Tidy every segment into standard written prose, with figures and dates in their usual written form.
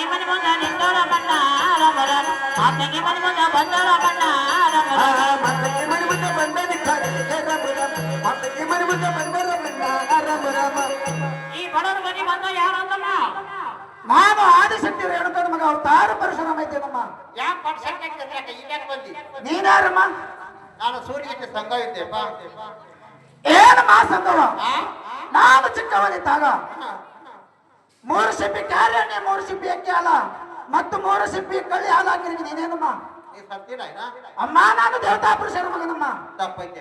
ತಂಗಿ ಮನೆ ಮುಂದೆ ನಿಂತೋರ ಬಣ್ಣ ರಮರ ಆ ತಂಗಿ ಮನೆ ಮುಂದೆ ಬಂದೋರ ಬಣ್ಣ ತಂಗಿ ಮನೆ ಮುಂದೆ ಬಂದ ತಂಗಿ ಮನೆ ಮುಂದೆ ಬಂದೋರ ಬಣ್ಣ ಈ ಬಡವರ ಮನೆ ಬಂದ ಯಾರು ಅಂತಲ್ಲ ನಾನು ಆದಿಶಕ್ತಿ ರೇಣುಕನ ಮಗ ಅವತಾರ ಪರಶುರಾಮ ಇದ್ದೇನಮ್ಮ. ಯಾಕೆ ಪಕ್ಷಕ್ಕೆ ಇದ್ಯಾಕೆ ಬಂದಿ ನೀನಾರಮ್ಮ? ನಾನು ಸೂರ್ಯಕ್ಕೆ ಸಂಘ ಇದ್ದೇಪ್ಪ. ಏನಮ್ಮ ಸಂಘವ? ನಾನು ಚಿಕ್ಕವನಿದ್ದಾಗ 3 ಸಿಪ್ಪಿ ಕ್ಯಾಲೆಣ್ಣೆ 3 ಸಿಪ್ಪಿ ಅಕ್ಕಿ ಹಾಲ ಮತ್ತು 3 ಸಿಪ್ಪಿ ಕಳ್ಳಿ ಹಾಲು ಹಾಕಿರಿ ನೀನೇನಮ್ಮ? ನೀವು ಸತ್ತೀರ ಅಮ್ಮ ನಾನು ದೇವತಾ ಪುರುಷರ ಮಗನಮ್ಮ. ತಪ್ಪೈತೆ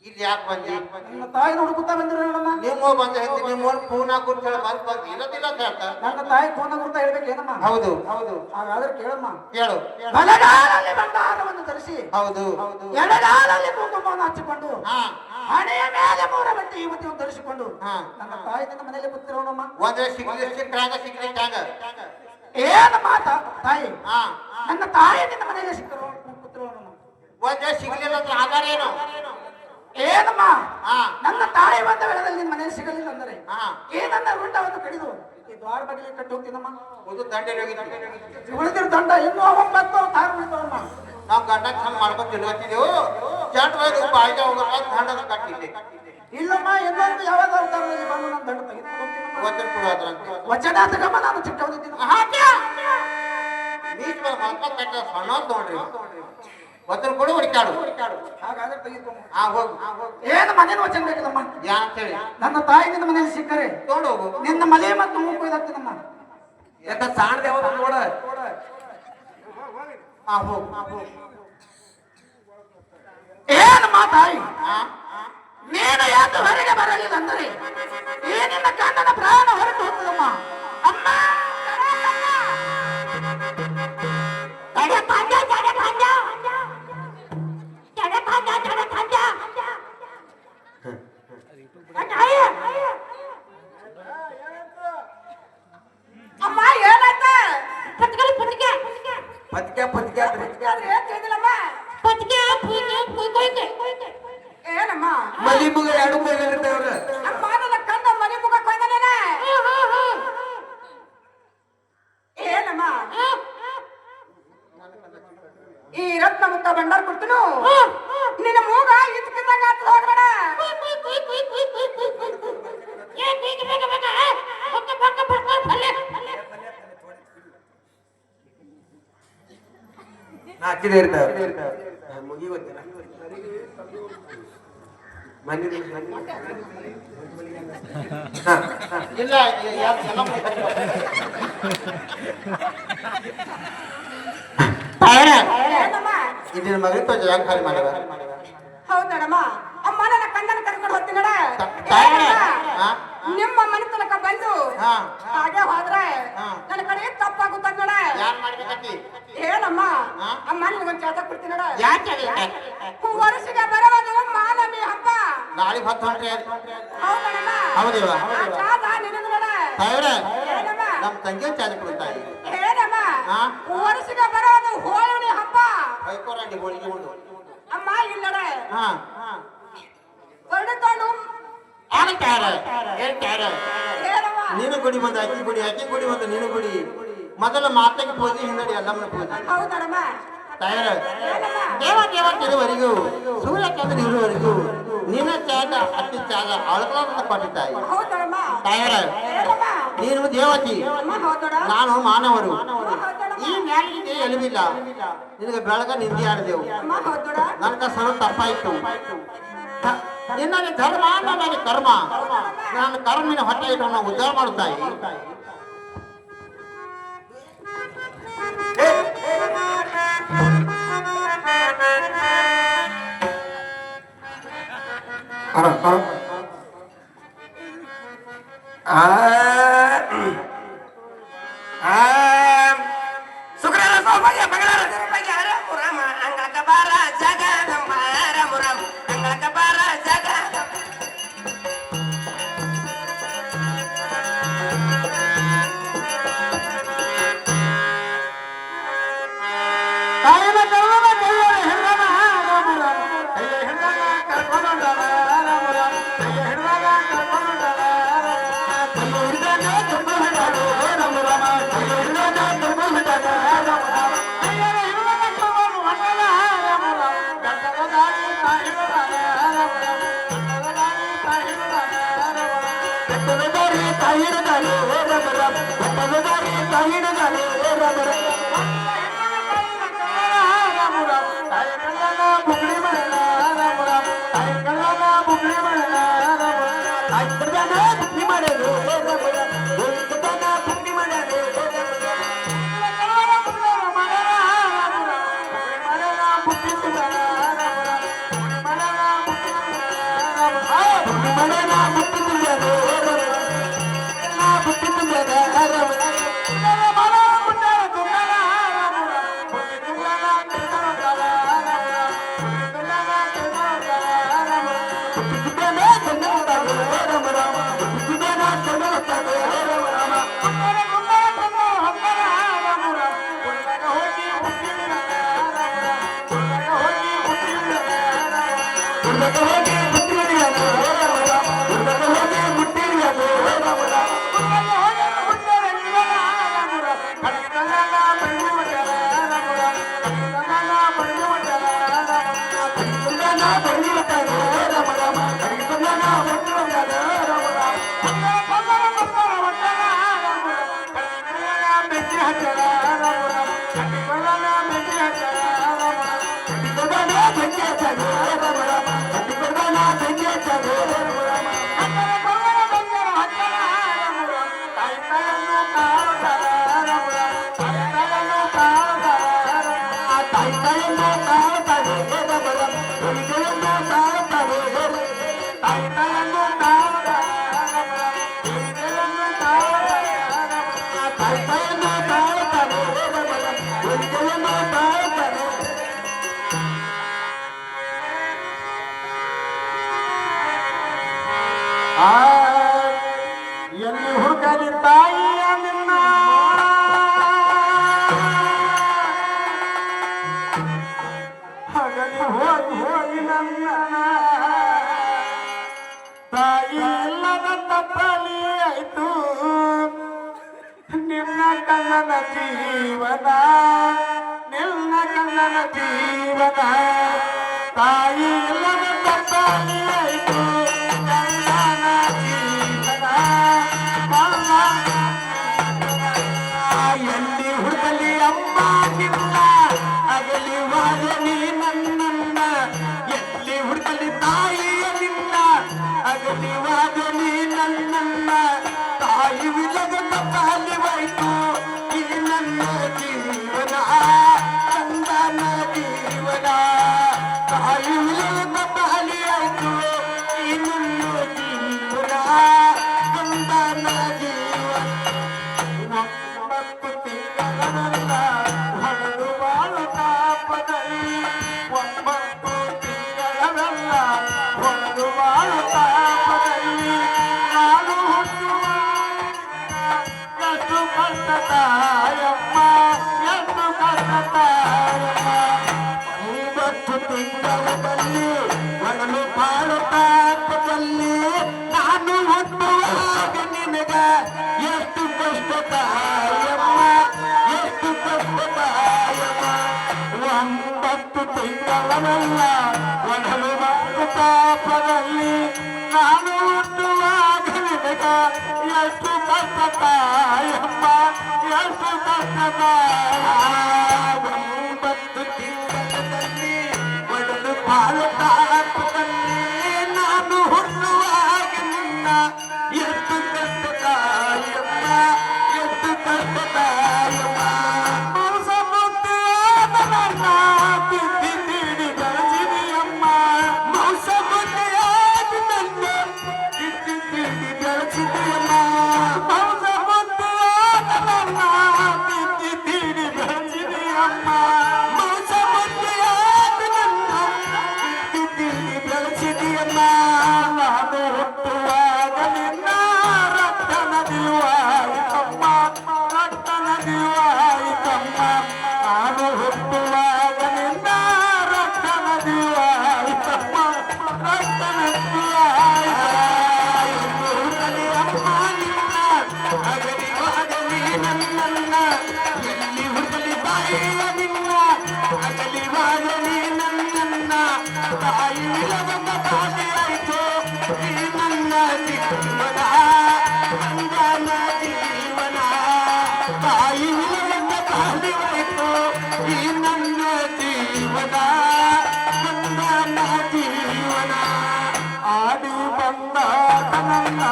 ಇಲ್ಲಿ ಯಾಕೆ ಬಂದಿ? ನನ್ನ ತಾಯಿ ಹುಡುಕುತ್ತಾ ಬಂದಿರೋ ನೋಡಮ್ಮ. ನೀವು ಬಂದ ನಿಮ್ಮ ಪೂನಾ ಕುರ್ತ ಬಂದು ಇರೋದಿಲ್ಲ ಅಂತ ನನ್ನ ತಾಯಿ ಫೋನ್ ಗುರ್ತಾ ಹೇಳ್ಬೇಕು ಏನಮ್ಮ? ಹೌದು ಹಾಗಾದ್ರೆ ಕೇಳಮ್ಮ. ಕೇಳು. ಬಲಗಾಲಲ್ಲಿ ಬಂಗಾರವನ್ನು ಧರಿಸಿ ಹೌದು ಎಡಗಾಲಲ್ಲಿ ಕುಂಕುಮವನ್ನು ಹಚ್ಚಿಕೊಂಡು ಹಣೆಯ ಮೇಲೆ 3 ಬಟ್ಟೆ ಯುವತಿಯನ್ನು ಧರಿಸಿಕೊಂಡು ನನ್ನ ತಾಯಿ ನನ್ನ ಮನೆಯಲ್ಲಿ ಕೂತಿರೋಣಮ್ಮ. ಒಂದ್ರೆ ಸಿಗ್ಲಿ ಏನಮ್ಮ ತಾಯಿ? ನನ್ನ ತಾಯಿ ನಿನ್ನ ಮನೆಯಲ್ಲಿ ಕೂತಿರೋಣಮ್ಮ. ಒಂದ್ರೆ ಸಿಗ್ಲಿಲ್ಲ ಅಂದ್ರೆ ಆಧಾರ ಏನು? ಏನಮ್ಮ ನನ್ನ ತಾಯಿ ಬಂದ ವೇಳೆಯಲ್ಲಿ ನಿನ್ನ ಮನೆಯಲ್ಲಿ ಸಿಗಲಿಲ್ಲ ಅಂದರೆ ಏನನ್ನ ರುಂಡವನ್ನು ಕಡಿದು ಈ ದ್ವಾರ ಬಗ್ಲಿಗೆ ಕಟ್ಟಿ ಹೋಗ್ತೀನಮ್ಮ. ಉಳಿದಿರೋ ದಂಡ ಇನ್ನೂ 9 ತಾರು ಉಳಿದವಮ್ಮ. ನಾವು ಗಂಡ ಚಂದ ಮಾಡ್ಕೊಂಡು ತಿಳ್ಕೊತಿದ್ದೆವು. ಜಂಟ್ ವೈದು ಬಾಯಿಗೆ ಹೋಗಲ್ಲ ದಂಡದ ಕಟ್ಟಿದ್ದೆ. ಇಲ್ಲಮ್ಮ ಇನ್ನೊಂದು ಯಾವ್ದಾದ್ರು ತಾರದಲ್ಲಿ ಬಂದು ನಾನು ದಂಡ ತೆಗೆದುಕೊಂಡು ಹೋಗ್ತೀನಿ. ವಚನ ಕೊಡೋದ್ರಂತೆ. ವಚನ ತಗಮ್ಮ. ನಾನು ಚಿಕ್ಕವನಿದ್ದೀನಿ. ನೀಟ್ ಮೇಲೆ ಮಕ್ಕಳ ಕಟ್ಟ ಸಣ್ಣ ನೋಡ್ರಿ. ವಚನ ಕೊಡು ಹುಡುಕಾಡು. ಹಾಗಾದ್ರೆ ತೆಗೆದುಕೊಂಡು ಹೋಗು. ಏನು ಮನೇನು ವಚನ ಬೇಕಲ್ಲಮ್ಮ? ಯಾಕಂತೇಳಿ ನನ್ನ ತಾಯಿ ನಿನ್ನ ಮನೆಯಲ್ಲಿ ಸಿಕ್ಕರೆ ತಗೊಂಡು ಹೋಗು. ನಿನ್ನ ಮಲೆ ಮತ್ತು ಮೂಕು ಇದಾಗ್ತೀನಮ್ಮ. ಯಾಕ ಸಾಣದ ಯಾವ್ದು ನೋಡ. ಹೋಗು. ಏನಮ್ಮ ತಾಯಿ? ನೀನು ಯಾಕೆ ಹೊರಗೆ ಬರಲಿಲ್ಲ ಅಂದರೆ ಈ ನಿನ್ನ ಗಂಡನ ಪ್ರಾಣ ಹೊರಟು ಹೋಗ್ತದಮ್ಮ. ಅಮ್ಮ ಅಮ್ಮ ಏನಾಯ್ತ? ಏನಮ್ಮ ಮಲಿ ಮುಗ ಎರಡು ಕೊಯ್ಲಿರ್ತೇವ್ರ. ಅಮ್ಮ ನನ್ನ ಕಣ್ಣ ಮನೆ ಮುಗ ಕೊಯ್ದನೇನ? ಏನಮ್ಮ ಈ ರತ್ನ ಮುತ್ತ ಭಂಡಾರ ಕೊಡ್ತನು ನಿನ್ನ ಮೂಗ ಇದ್ಕಿದ್ದಂಗ ಆಗ್ತದ. ಹೋಗ್ಬೇಡ. ಹಾಕಿದೆ ಇರ್ತಾವ ಮುಗಿ ಗೊತ್ತಿಲ್ಲ. ಇಲ್ಲ ಇದನ್ನ ಮಗನ ಜಾಗ ಖಾಲಿ ಮಾಡಿದ. ಹೌದಡಮ್ಮ. ಅಮ್ಮ ನನ್ನ ಕಣ್ಣನ್ನು ಕರ್ಕೊಂಡು ಹೋಗ್ತೀನಿ ನಡ. ನಿಮ್ಮ ಮನೆ ತನಕ ಬಂದು ಹಾಗೆ ಹೋದ್ರೆ ನನ್ನ ಕಡೆ ತಪ್ಪಾಗುತ್ತ ನೋಡ. ಯಾರು ಮಾಡ್ಬೇಕಂತಿ? ಏನಮ್ಮ ಅಮ್ಮ ನಿನಗೊಂದು ಚಾತ ಕೊಡ್ತೀನಿ ನೋಡ. ಯಾಕೆ ವರ್ಷಿಗೆ ಬರೋದು ಮಾನಮಿ ಹಬ್ಬ. ನಾಳೆ 10 ಹೊಂಟ್ರಿ. ಹೌದಣ್ಣ. ಹೌದಿವ ಚಾತ ನಿನಗೆ ನೋಡ. ಏನಮ್ಮ ನಮ್ಮ ತಂಗಿ ಚಾದ ಕೊಡ್ತಾಯಿ. ಏನಮ್ಮ ವರ್ಷಿಗೆ ಬರೋದು ಹೋಳಿ ಹಬ್ಬ. ಬೈಕೋರಂಡಿ ಹೋಳಿಗೆ ಉಂಡು. ಅಮ್ಮ ಇಲ್ಲಡ ಹೊರಡ್ಕೊಂಡು ನೀನು ಗುಡಿ ಬಂದ ಅಕ್ಕಿ ಗುಡಿ ಬಂದ ನೀನು ಗುಡಿ. ಮೊದಲ ಮಾತಕ್ಕೆ ಪೂಜೆ ಹಿಂದಡಿ ಎಲ್ಲಮ್ಮನ ಪೂಜೆ. ಹೌದಮ್ಮ. ತಯಾರ ದೇವತೆವರೆಗೂ ಸೂರ್ಯ ಚಂದ್ರ ಇರುವವರೆಗೂ ನಿನ್ನ ಚಾದ ಅತಿ ಚಾದ ಅಳಕಲಾದ ಕೊಟ್ಟಿದ್ದಾಯಿ. ತಯಾರ ನೀನು ದೇವತಿ, ನಾನು ಮಾನವರು. ಈ ಮ್ಯಾಲಿಗೆ ಎಲುಬಿಲ್ಲ. ನಿನಗೆ ಬೆಳಗ ನಿಂದಿ ಆಡಿದೆವು. ನನ್ನ ಸಲ ತಪ್ಪಾಯ್ತು. ನಿನ್ನಲ್ಲಿ ಧರ್ಮ ನನಗೆ ಕರ್ಮ. ನಾನು ಕರ್ಮಿನ ಹೊಟ್ಟೆ ಇಟ್ಟು ನಾವು ಉದ್ಧಾರ ಮಾಡುತ್ತಾಯಿ. ಸುಗ್ರಹ ಸೌಭಾಗ್ಯ ಮಂಗಳಾರ ತಿರುಪತಿ ರಾಮ ರಾಮ ಅಂಗಳಕ ಬಾರ ಜಗದಂಬ ರಾಮ ರಾಮ ಅಂಗಳಕ ಬಾರ ಜಗದಂಬ. ರಾಮ ಹಿಡಿದಲೆ ರಮರ ಬುಗ್ಳಿ ಮರಣ ರಮರ ಬುಗ್ಳಿ ಮರಣ ಬುಗ್ಳಿ ಮಾಡಲು ಬುಗ್ಳಿ ಮಾಡಲು ಎಲ್ಲಿ ಹುಡುಕಲಿ ತಾಯಿಯ ನಿನ್ನ ಹಗಲಿ ಹೋಗಿ ಹೋಗಿ ನನ್ನ ತಾಯಿ ಇಲ್ಲದ ತಪ್ಪಲಿ ಆಯ್ತು ನಿನ್ನ ಕಣ್ಣನ ಜೀವನ ನಿನ್ನ ಕಣ್ಣನ ಜೀವನ ತಾಯಿ ಇಲ್ಲದ ತಪ್ಪಲಿ ಆಯ್ತು ಕಣ್ಣನ ಜೀವನ ಎಲ್ಲಿ ಹುಡುಕಲಿ ಅಮ್ಮ ನಿನ್ನ ಅಗಲಿ ವಾದನಿ ನನ್ನನ್ನ ಎಲ್ಲಿ ಹುಡುಕಲಿ ತಾಯಿಯ ನಿನ್ನ ಅಗಲಿ ವಾದನಿ ನನ್ನನ್ನ ತಾಯಿ ವಿಲದ ತಪ್ಪಲಿವಾಯ್ತು ಈ ನನ್ನ ಜೀವನ ಕಂದನ ಜೀವನ ತಾಯಿ ವಿಲದ ತಪ್ಪಲಿ ಆಯ್ತು ಈ ನನ್ನ ಜೀವನ ಕಂದನ ಜೀವನ ಒಂಬತ್ತು ತಿಂಗಳಲ್ಲ ಹೊರಡು ಬಾಳು ತಾಪದಲ್ಲಿ ಒಂಬತ್ತು ತಿಂಗಳಲ್ಲ ಹೊರಡು ಬಾಳು ತಾಪದಲ್ಲಿ ನಾನು ಹುಟ್ಟುವ ಎಷ್ಟು ಕಷ್ಟ ತಾಯಮ್ಮ ಎಷ್ಟು ಕಷ್ಟ ತಾಯಮ್ಮ ಒಂಬತ್ತು ತಿಂಗಳಲ್ಲಿ ಹೊರಡು ಬಾಳು ತಾಪದಲ್ಲಿ ನಾನು ಹುಟ್ಟುವಾಗ ನಿನಗ ಎಷ್ಟು ಕಷ್ಟ ತಾಯಮ್ಮ ಎಷ್ಟು ಕಷ್ಟ ತಾಯಮ್ಮ ಒಂಬತ್ತು ತಿಂಗಳಲ್ಲ ಒಡಲು ಮತ್ತು ತಾಪದಲ್ಲಿ ನಾನು ಹುಟ್ಟುವಾಗ ನಿನಗ ಎಷ್ಟು ಕಷ್ಟ ತಾಯಮ್ಮ ಎಷ್ಟು ಕಷ್ಟ ತಾಯ ಒಂಬತ್ತು ತಿಂಗಳಲ್ಲಿ ಒಡಲು ಬಾಳು ತಾಪದಲ್ಲಿ ನಾನು ಹುಟ್ಟುವಾಗ ನಿನ್ನ ಎಷ್ಟು ಕಷ್ಟ ತಾಯಮ್ಮ ಎಷ್ಟು ಕಷ್ಟ ತಾಯಮ್ಮ ಮೋಸ ಬುದ್ಧಿಯಾದ ನನ್ನ ತಿದ್ದಿ ತೀಡಿ ಬೆಳೆಸಿದೆಯಮ್ಮ ಮೋಸ ಬುದ್ಧಿಯಾದ ನನ್ನ ತಿದ್ದಿ ತೀಡಿ ಬೆಳೆಸಿದೆಯಮ್ಮ ಮೋಸ ಬುದ್ಧಿಯಾದ ನನ್ನ ತಿದ್ದಿ ತೀಡಿ ಬೆಳೆಸಿದೆಯಮ್ಮ ಮೋಸ ಬುದ್ಧಿಯಾದ ನನ್ನ ತಿದ್ದಿ ತೀಡಿ ಬೆಳೆಸಿದೆಯಮ್ಮ ನಾನು ಹುಟ್ಟುವಾಗ ನಿನ್ನ ರಕ್ತನ ದಿವಾಯಿತಮ್ಮ ರಕ್ತನ ದಿವಾಯಿತಮ್ಮ ನಾನು ಹುಟ್ಟುವಾಗ ನಿನ್ನ ರಕ್ತನ ದಿವಾಯಿತಮ್ಮ ರಕ್ತನ ದಿವಾಯಿತಲಿ ಅಮ್ಮ ನಿನ್ನ ಅಗಲಿವಾಗಲಿ ನನ್ನನ್ನ ಎಲ್ಲಿ ಹುಡುಕಲಿ ತಾಯಿಯ ನಿನ್ನ ಅಗಲಿವಾಗಲಿ ನನ್ನನ್ನ ತಾಯಿ ಇಲ್ಲದ ಬಾಧೆ ಆಯ್ತು ಈ ನನ್ನ ಜೀವನ ಕಂದನ ಜೀವನ ತಾಯಿ ವಿಲವಂತ ಬಾಲಿವಾಯ್ತು ಈ ನನ್ನ ಜೀವನ ನನ್ನ ಜೀವನ ಆಡಿ ಬಂದ ನನ್ನ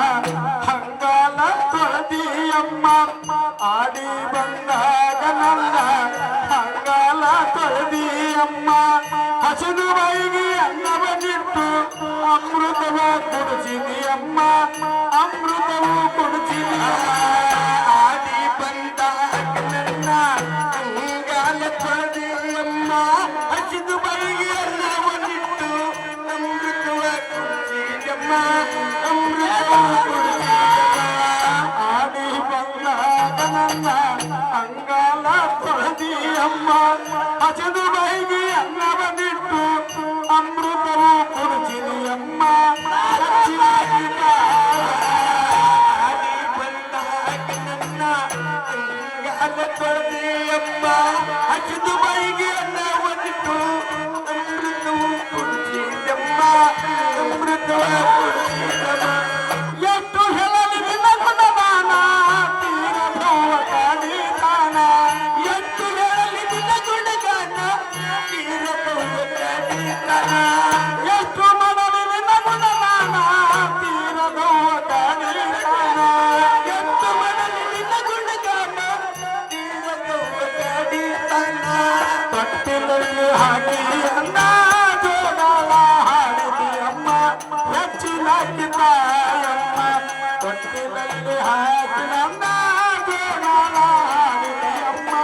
ಹಂಗಾಲ ತೊಳೆದಿಯಮ್ಮ ಆಡಿ ಬಂದಾಗ ನನ್ನ ಹಂಗಾಲ ತೊಳೆದಿಯಮ್ಮ ಹಸಿದು ಬೈಗಿ ಅನ್ನವನ್ನಿಟ್ಟು ಅಮೃತವ ಕುಡಿಸಿದಿಯಮ್ಮ ಅಮೃತವು ಕುಡಿಸಿದಿಯಮ್ಮ ಆಡಿ ಬಂದಾಗ ನನ್ನ ಹಂಗಾಲ ತೊಳೆದಿಯಮ್ಮ ಹಸಿದು ಬೈಗಿ ಅನ್ನವನ್ನಿಟ್ಟು ಅಮೃತವ ಕುಡಿಸಿದಮ್ಮ ಅಮೃತವ ಕುಡಿಸಿದಮ್ಮ ಆಡಿ ಬಂದಾಗ ನನ್ನ ಅಂಗಾಲ ತೊಳೆದಿಯಮ್ಮ ಹಸಿದು ಬೈಗಿ ಅನ್ನವನ್ನಿಟ್ಟು ಅಮೃತವು ಕುಡಿಸಿದಮ್ಮ ಆಡಿ ಬಂದಾಗ ನನ್ನ ಅಂಗಾಲ ತೊಳೆದಿಯಮ್ಮ ಹಸಿದು ಬೈಗಿ ಅನ್ನವನ್ನಿಟ್ಟು ಅಮೃತವು ಕುಡಿಸಿದಮ್ಮ ಅಮೃತವ ಕುಡಿಸಿದಮ್ಮ ಎಷ್ಟು ಹೇಳಲಿ ನಿನ್ನ ಗುಣಗಾನ ತೀರದವ ಕಾಡಿದಾನ ಎಷ್ಟು ಹೇಳಲಿ ನಿನ್ನ ಗುಣಗಾನ ತೀರದವ ಕಾಡಿದಾನ ಎಷ್ಟು ಮಾಡಲಿ ನಿನ್ನ ಗುಣಗಾನ ತೀರದವ ಕಾಡಿದಾನ ಎಷ್ಟು ಮಾಡಲಿ ನಿನ್ನ ಗುಣಗಾನ ತೀರದವ ಕಾಡಿದಾನ ತೊಟ್ಟಿಲಲ್ಲಿ ಹಾಕಿ ಅನ್ನ ಜೋಗಾಲ ಹಾಡಿದೆಯಮ್ಮ ಹೆಚ್ಚಿನಾಕಿದ್ದಾಯಮ್ಮ ತೊಟ್ಟಿಲಲ್ಲಿ ಹಾಕಿ ಅನ್ನ ಜೋಗಾಲ ಹಾಡಿದೆಯಮ್ಮ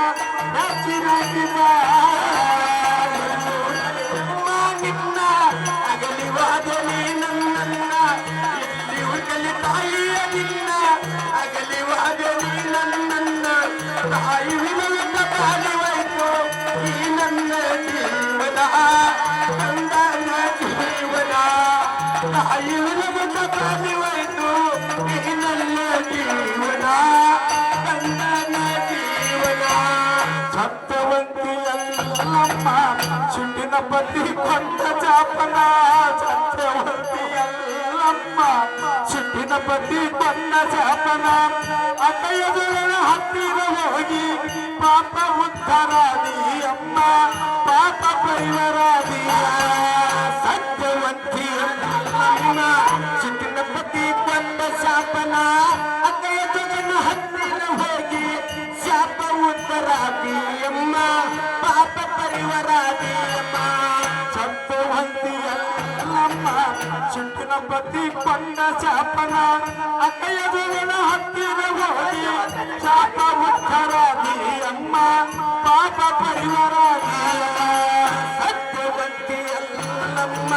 ಹೆಚ್ಚಿನಾಕಿದ್ದಾಯಮ್ಮ ನಿನ್ನ ಅಗಲಿವಾದಲಿ ನನ್ನನ್ನ ಇಲ್ಲಿ ಉಗಲಿ ತಾಯಿಯ ನಿನ್ನ ಅಗಲಿವಾದಲಿ ನನ್ನನ್ನ ತಾಯಿ ವಿನೋದ ಬಾಲಿವಾಯ್ತು ಈ ನನ್ನ ಜೀವನ ಕಂದನ ಜೀವನ ತಾಯಿ ವಿನೋದ ಬಾಲಿವಾಯ್ತು ಈ ನನ್ನ ಜೀವನ ಕಂದನ ಜೀವನ ಸತ್ಯವಂತಿಯಲ್ಲಮ್ಮ ಸುಂಡಿನ ಪತಿ ಕೊಂಡ ಚಾಪನ ಸತ್ಯವಂತಿಯಲ್ಲಮ್ಮ ಸುಂಡಿನ ಪತಿ ಕೊಂಡ ಚಾಪನ ಅಕಯದೊಳ ಹತ್ತಿರ ಹೋಗಿ ಪಾಪ ಉದ್ಧಾರಾದಿಯಮ್ಮ ಪಾಪ ಪರಿವರಾದಿಯ ಸತ್ಯವಂತಿಯಲ್ಲಮ್ಮ ಸುಂಡಿನ ಪತಿ ಕೊಂಡ ಶಾಪನ ಅಕಯದೊಳ ಹತ್ತಿರ ಹೋಗಿ ಶಾಪ ಉತ್ತರಾದಿಯಮ್ಮ ಪಾಪ ಪರಿವರಾದಿಯಮ್ಮ ಸತ್ಯವಂತಿಯಲ್ಲಮ್ಮ ಸುಂಟಿನ ಪತಿ ಕೊಂಡ ಶಾಪನ ಅಕಯದೊಳ ಹತ್ತಿರ ಹೋಗಿ ಶಾಪ ಉತ್ತರಾದಿಯಮ್ಮ ಪಾಪ ಪರಿವರಾದಿಯಮ್ಮ ಸತ್ಯವಂತಿಯಲ್ಲಮ್ಮ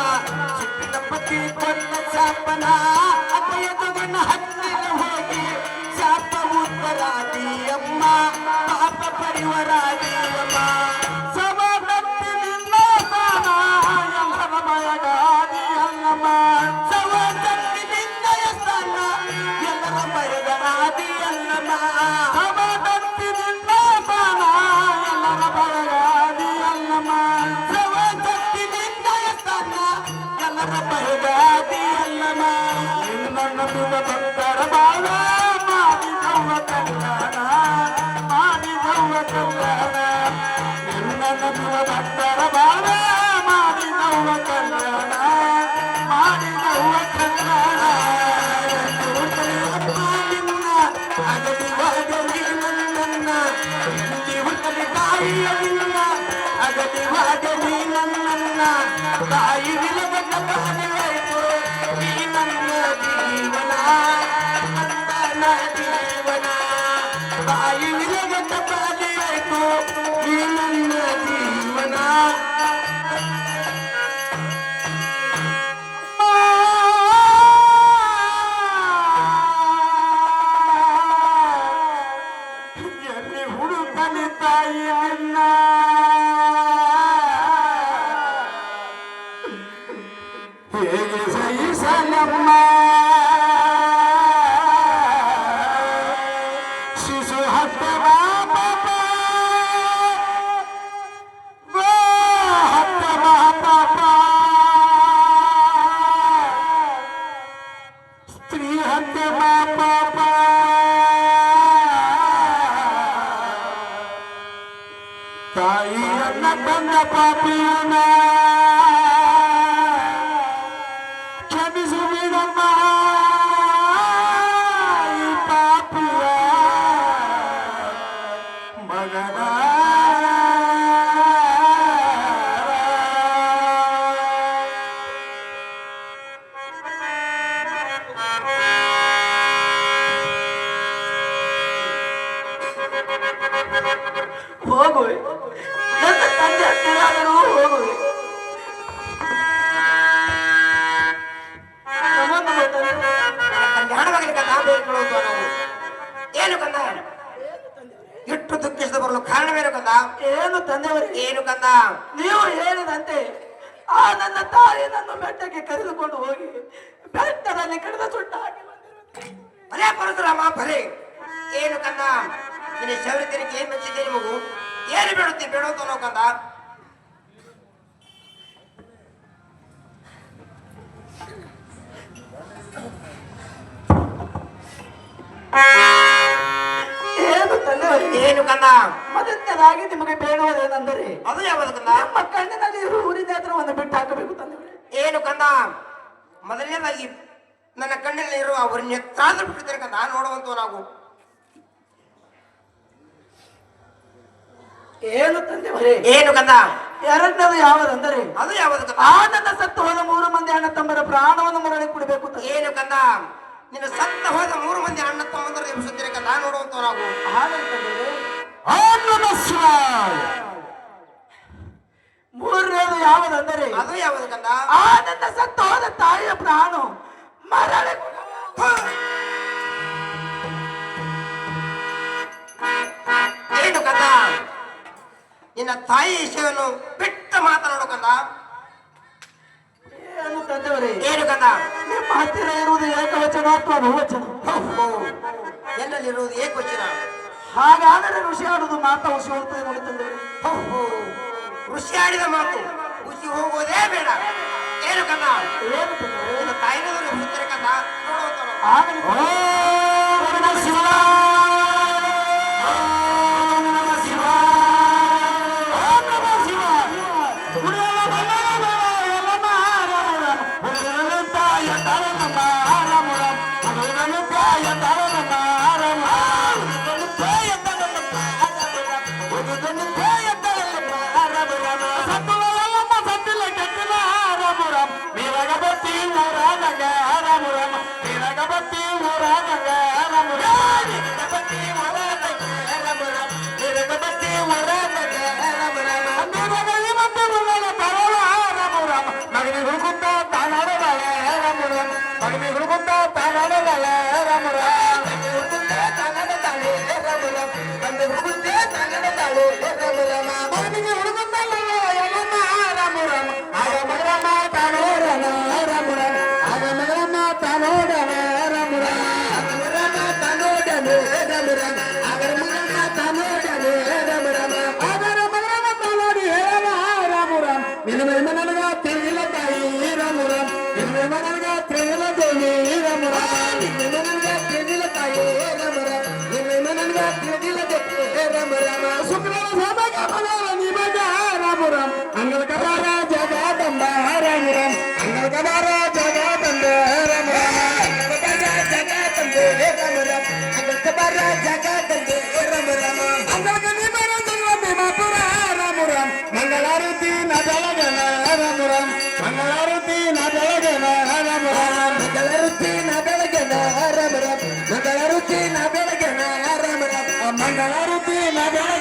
ಸುಂಟಿನ ಪತಿ ಕೊಂಡ ಶಾಪನ ಅಕಯದೊಳ ಹತ್ತಿರ ಹೋಗಿ ಶಾಪ ಉತ್ತರಾದಿಯಮ್ಮ ಪಾಪ ಪರಿವರಾದಿಯಮ್ಮ ಸವದತ್ತಿನಿಂದ ಸ್ನಾನ ಎಲ್ಲರ ಮಯಗಾದಿಯಲ್ಲಮ್ಮ ಸವದತ್ತಿನಿಂದ ಸ್ನಾನ ಎಲ್ಲರ ಮಯಗಾದಿಯಲ್ಲಮ್ಮ ಸವದತ್ತಿನಿಂದ ಸ್ನಾನ ಎಲ್ಲರ ಮಯಗಾದಿಯಲ್ಲಮ್ಮ ಸವದತ್ತಿನಿಂದ ಸ್ನಾನ ಎಲ್ಲರ ಮಯಗಾದಿಯಲ್ಲಮ್ಮ ನಿನ್ನ ನಂಬಿದ ಭಕ್ತರ ಬಾಳ ಮಾಡಿದವ ಕಲ್ಯಾಣ ಮಾಡಿದವ ಕಲ್ಯಾಣ ನಿನ್ನ ನಂಬಿದ ಭಕ್ತರ ಬಾಳ ಮಾಡಿದವ ಕಲ್ಯಾಣ ಮಾಡಿದವ ಕಲ್ಯಾಣ ನಿನ್ನ ಅಗಲಿವಾಗಲಿ ನನ್ನನ್ನ ಇಲ್ಲಿ ಹುಟ್ಟಲಿ ತಾಯಿಯ ನಿನ್ನ ಅಗಲಿವಾಗಲಿ ನನ್ನನ್ನ ತಾಯಿ ವಿಲವನ್ನ ಬಾಲಿವಾಯ್ತು ಈ ನನ್ನ ಜೀವನ ನನ್ನ ಜೀವನ ತಾಯಿ ವಿಲವನ್ನ ಬಾಲಿವಾಯ್ತು ಈ ನನ್ನ ಜೀವನ ಎಲ್ಲಿ ಹುಡುಕಲಿ ತಾಯಿ ನಿನ್ನ ಹೇಗೆ ಸಹಿಸಲಮ್ಮ ಶಿಶು ಹತ್ತ ಪಾಪ ಹತ್ತ ಪಾಪ ಸ್ತ್ರೀ ಹತ್ಯೆ ಪಾಪ ತಾಯಿಯನ್ನ ಬಂದ ಪಾಪಿಯನ ಕ್ಷಮಿಸು ಬಿಡಮ್ಮ ಈ ಪಾಪಿಯ ಮಗನ. ಹೋಗುವೆ, ನನ್ನ ತಂದೆ ಹತ್ತಿರಾದರೂ ಹೋಗುವೆ. ಕಲ್ಯಾಣವಾಗಲಿ ಕಂದ ಬೇಡ್ಕೊಳ್ಳೋದು ನಾವು ಏನು ಕಂದ ಇಟ್ಟು ದುಃಖಿಸದ ಬರಲು ಕಾರಣವೇನು ಕಂದ ಏನು ತಂದೆಯವರೇ, ಏನು ಕಂದ ನೀವು ಹೇಳಿದಂತೆ ಆ ನನ್ನ ತಾಯಿ ನನ್ನ ಬೆಟ್ಟಕ್ಕೆ ಕರೆದುಕೊಂಡು ಹೋಗಿ ಬೆಟ್ಟದಲ್ಲಿ ಕಡಿದ ಸುಟ್ಟ ಹಾಕಿ ಬಂದಿರುತ್ತದೆ. ಭಲೇ ಪರಶುರಾಮ ಭಲೇ. ಏನು ಕಂದ ನಿನ್ನ ಶೌರ್ಯಕ್ಕೆ ಏನ್ ಮೆಚ್ಚಿದ್ದೇನೆ ಮಗು, ಏನು ಬೇಡುತ್ತಿ ಬೇಡೋದು ಅನ್ನೋ ಕಂದ. ಏನು ತಂದೆಯವರೇ, ಏನು ಕಂದ ಮೊದಲನೇದಾಗಿ ನಿಮಗೆ ಬೇಡುವುದೇನೆಂದರೆ ಅದು ಯಾವುದು ಕಂದ ನಮ್ಮ ಕಣ್ಣಿನಲ್ಲಿ ಇರುವ ಊರಿನೇತ್ರವನ್ನು ಬಿಟ್ಟು ಹಾಕಬೇಕು ತಂದೆಯವರೇ. ಏನು ಕಂದ ಮೊದಲನೇದಾಗಿ ನನ್ನ ಕಣ್ಣಿನಲ್ಲಿ ಇರುವ ಅವ್ರ ನೆತ್ತಾದ್ರೂ ಬಿಟ್ಟಿದ್ದಾರೆ ಕಂದ ನೋಡುವಂತ ನಾವು. ಏನು ತಂದೆಯವರೇ, ಏನು ಕಂದ ಎರಡನೇದು ಯಾವುದಂದರೆ ಅದು ಯಾವುದು ಕಂದ ಆ ನನ್ನ ಸತ್ತು ಹೋದ 3 ಮಂದಿ ಅಣ್ಣ ತಮ್ಮರ ಪ್ರಾಣವನ್ನು ಮರಳಿ ಕೊಡಬೇಕು ತಂದೆ. ಏನು ಕಂದ ನಿನ್ನ ಸತ್ತ ಹೋದ 3 ಮಂದಿ ಅಣ್ಣ ತಮ್ಮಂದರು ಎಬ್ಬಿಸುತ್ತೀರಿ ಕಂದ ನೋಡುವಂತ ನಾವು. ಹಾಗಂತ ತಂದೆಯವರೇ, ನಮಸ್ಕಾರ. ಮೂರನೇದು ಯಾವುದಂದರೆ ಅದು ಯಾವುದು ಕಂದ ಆ ನನ್ನ ಸತ್ತು ಹೋದ ತಾಯಿಯ ಪ್ರಾಣ ಮರಳಿ ಕೊಡಬೇಕು. ಏನು ಕಂದ ನಿನ್ನ ತಾಯಿ ವಿಷಯವನ್ನು ಬಿಟ್ಟು ಮಾತನಾಡು ಕಂದ. ಏನು ತಂದೆಯವರೇ, ಏನು ಕಂದ ನಿಮ್ಮ ಹತ್ತಿರ ಇರುವುದು ಏಕವಚನ ಅಥವಾ ಬಹುವಚನ? ಎಲ್ಲಲ್ಲಿರುವುದು ಏಕವಚನ. ಹಾಗಾದರೆ ಋಷಿ ಆಡುವುದು ಮಾತಾ ಹುಸಿ ಹೋಗ್ತದೆ ನೋಡಿ ತಂದೆಯವರೇ. ಋಷಿ ಆಡಿದ ಮಾತು ಋಷಿ ಹೋಗೋದೇ ಬೇಡ. ಏನು ಕಂದ ಏನು ತಂದೆಯವರೇ, ನಿನ್ನ ತಾಯಿನವರು ಎಬ್ಬಿಸುತ್ತೀರಿ ಕಂದ ನೋಡುವಂತ ನಾವು. ಆಗಲಿ ಓಂ ನಮಃ ಶಿವಾಯ. ಓಂ ನಮಃ ಶಿವಾಯ. ಓಂ ನಮಃ ಶಿವಾಯ. ಉಡಲ ಬಲ ಎಲ್ಲ ಮಾರಮುರ ಉಡಲಂತ ಯತರನ ಮಾರಮುರ ಉಡಲಂತ ಯತರನ ಮಾರಮುರ ಉಡಲಂತ ಯತರನ ಮಾರಮುರ ಉಡಲಂತ ಯತರನ ಮಾರಮುರ ಸತ್ತುಲಮ್ಮ ಸತ್ತಿಲ ಕೆಟ್ಟಲ ಮಾರಮುರ ಮೇರಗಬತ್ತಿ ಊರಾಗ ಮಾರಮುರ ಮೇರಗಬತ್ತಿ ಊರಾಗ ಮಾರಮುರ ಮೇರಗಬತ್ತಿ ಊರಾಗ ಮಾರಮುರ ಮೇರಗಬತ್ತಿ ಊರಾಗ ಮಾರಮುರ ಮೇರಗಲಿ ಮತ್ತೆ ಉಳ್ಳಲ ತರಲ ಮಾರಮುರ ಮಗನಿ ಹುಡುಕುತ್ತ ತಾನಾಡಲ ಮಾರಮುರ ಮಗನಿ ಹುಡುಕುತ್ತ ತಾನಾಡಲ ಮಾರಮುರ ಮಗನಿ ಹುಡುಕುತ್ತ ತಾನಾಡತಾಳೆ ಮಾರಮುರ ಮಗನಿ ಹುಡುಕುತ್ತ ತಾನಾಡತಾಳೆ ಮಾರಮುರ ಮಗನಿಗೆ ಹುಡುಕುತ್ತಲ್ಲ ಎಲ್ಲ ಮಾರಮುರ ಆಗ ಮಗರಮ್ಮ ತಾನೋಡನ ಮಾರಮುರ ಆಗ ಮಗರಮ್ಮ ತಾನೋಡನ ಮಾರಮುರ ಆಗ ಮಗರಮ್ಮ ತಾನೋಡನ ಮಾರಮುರ ಆಗ ಮಗರಮ್ಮ ತಾನೋಡನ ಮಾರಮುರ ಆಗ ಮಗರಮ್ಮ ತಾನೋಡಿ ಹೇಳ ಮಾರಮುರ ನಿನ್ನ ನನಗ ತಿಳಿಲ್ಲ ತಾಯಿ ರಾಮುರ ನಿನ್ನ ನನಗ ತಿಳಿಲ್ಲ ದೇವಿ ರಾಮುರ ನಿನ್ನ ನನಗ ತಿಳಿಲ್ಲ ತಾಯಿ ರಾಮುರ ನಿನ್ನ ನನಗ ತಿಳಿಲ್ಲ ದೇವಿ ರಾಮುರ ಶುಕ್ರನ ಸಭೆಗ ಮಗನ ನಿಮಗ ರಾಮುರ ಅಂಗಲ ಕಬಾರ ಜಗದಂಬ ರಾಮುರ ಅಂಗಲ ಕಬಾರ ಜಗದಂಬ ರಾಮುರ ಅಂಗಲ ಕಬಾರ ಜಗದಂಬ ರಾಮುರ ಅಂಗಲ ಕಬಾರ ಜಗದಂಬ ರಾಮುರ ಅಂಗಲ ಕನಿಮರ ಜಗದಂಬ ಮಾಪುರ ರಾಮುರ ಮಂಗಳಾರತಿ ನದಲಗನ ರಾಮುರ ಮಂಗಳಾರತಿ ನದಲಗನ ರಾಮುರ ಮಂಗಳಾರತಿ ನದಲಗನ ರಾಮುರ ಮಂಗಳಾರತಿ ನದಲಗನ ರಾಮುರ ಮಂಗಳಾರತಿ ನದಲಗನ